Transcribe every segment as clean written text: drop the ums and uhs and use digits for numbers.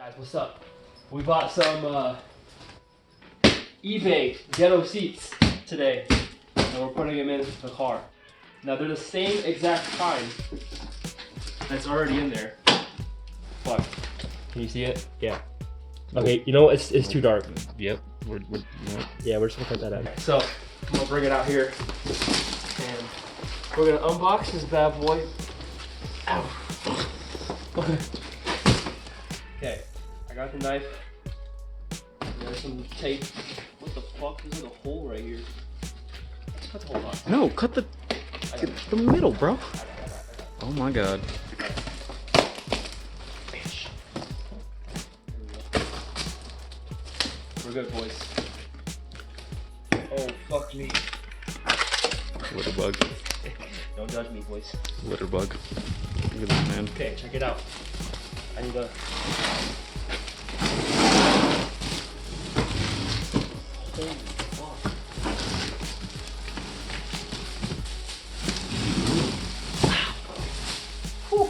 Guys, what's up? We bought some eBay ghetto seats today, and we're putting them in the car. Now they're the same exact kind that's already in there. What? Can you see it? Yeah. Okay, you know what? It's too dark. Yep. Yeah, we're just gonna cut that out. Okay, so I'm gonna bring it out here, and we're gonna unbox this bad boy. Ow. Okay, I got the knife. There's some tape. What the fuck? There's like a hole right here. Cut the hole off. No, cut the middle, bro. Oh my god. Bitch. We're good, boys. Oh, fuck me. Litter bug. Don't judge me, boys. Litter bug. Look at that, man. Okay, check it out. I need a... Holy fuck. Whew.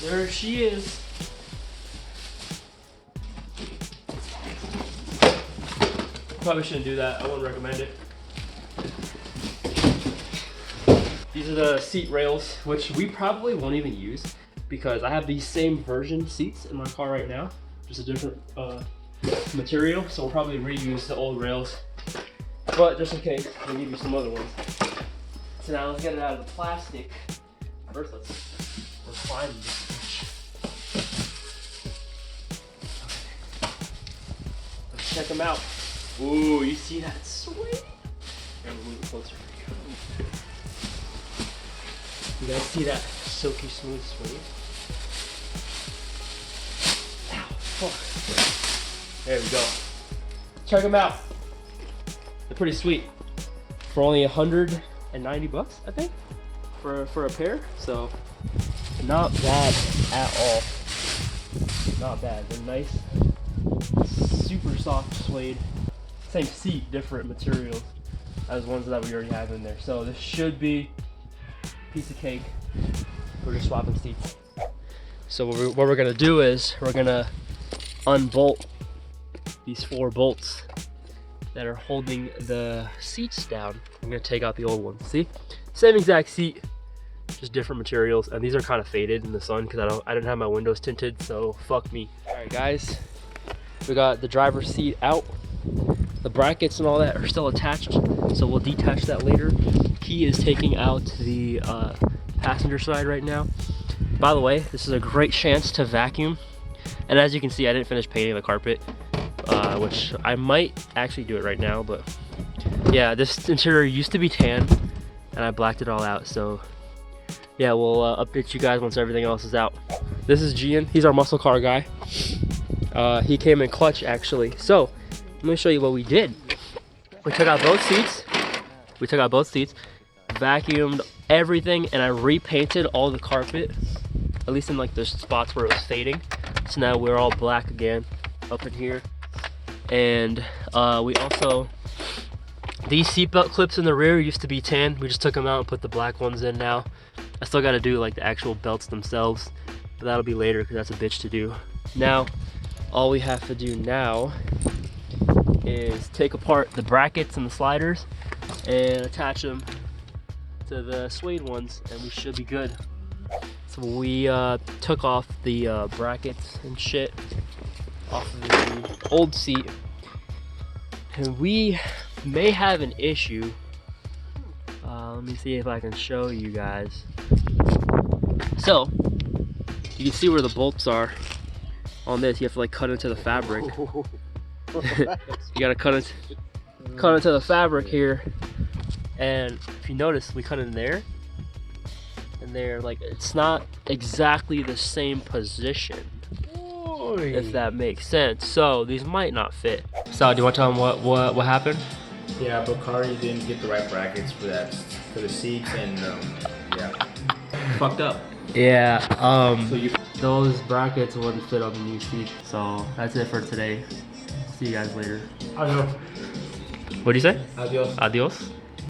There she is. Probably shouldn't do that. I wouldn't recommend it. These are the seat rails, which we probably won't even use because I have these same version seats in my car right now, just a different material. So we'll probably reuse the old rails, but just in case, we'll give you some other ones. So now let's get it out of the plastic. First, let's refine this bitch. Okay. Let's check them out. Ooh, you see that? Sweet. And move it closer for you. You guys see that silky smooth suede? Ow, fuck. There we go. Check them out. They're pretty sweet. For only 190 bucks, I think, for a pair. So not bad at all. Not bad. They're nice, super soft suede. Same seat, different materials as ones that we already have in there. So this should be piece of cake. We're just swapping seats. So what we're gonna do is we're gonna unbolt these 4 bolts that are holding the seats down. I'm gonna take out the old ones. See, same exact seat, just different materials, and these are kind of faded in the sun because I didn't have my windows tinted. So fuck me. All right, guys, we got the driver's seat out. The brackets and all that are still attached, so we'll detach that later. He is taking out the passenger side right now. By the way, this is a great chance to vacuum. And as you can see, I didn't finish painting the carpet, which I might actually do it right now. But yeah, this interior used to be tan, and I blacked it all out. So yeah, we'll update you guys once everything else is out. This is Gian. He's our muscle car guy. He came in clutch, actually. So let me show you what we did. We took out both seats. Vacuumed everything, and I repainted all the carpet, at least in like the spots where it was fading. So now we're all black again up in here. And we also, these seatbelt clips in the rear used to be tan. We just took them out and put the black ones in now. I still got to do like the actual belts themselves, but that'll be later because that's a bitch to do. Now, all we have to do now is take apart the brackets and the sliders and attach them to the suede ones, and we should be good. So we took off the brackets and shit off of the old seat, and we may have an issue. Let me see if I can show you guys. So you can see where the bolts are on this. You have to like cut into the fabric. You gotta cut into the fabric here, and if you notice, we cut in there and there. Like, it's not exactly the same position, if that makes sense. So these might not fit. So do you want to tell them what happened? Yeah, Bakari didn't get the right brackets for the seats, and yeah, fucked up. Yeah, those brackets wouldn't fit on the new seat. So that's it for today. See you guys later. Adios. What do you say? Adios. Adios.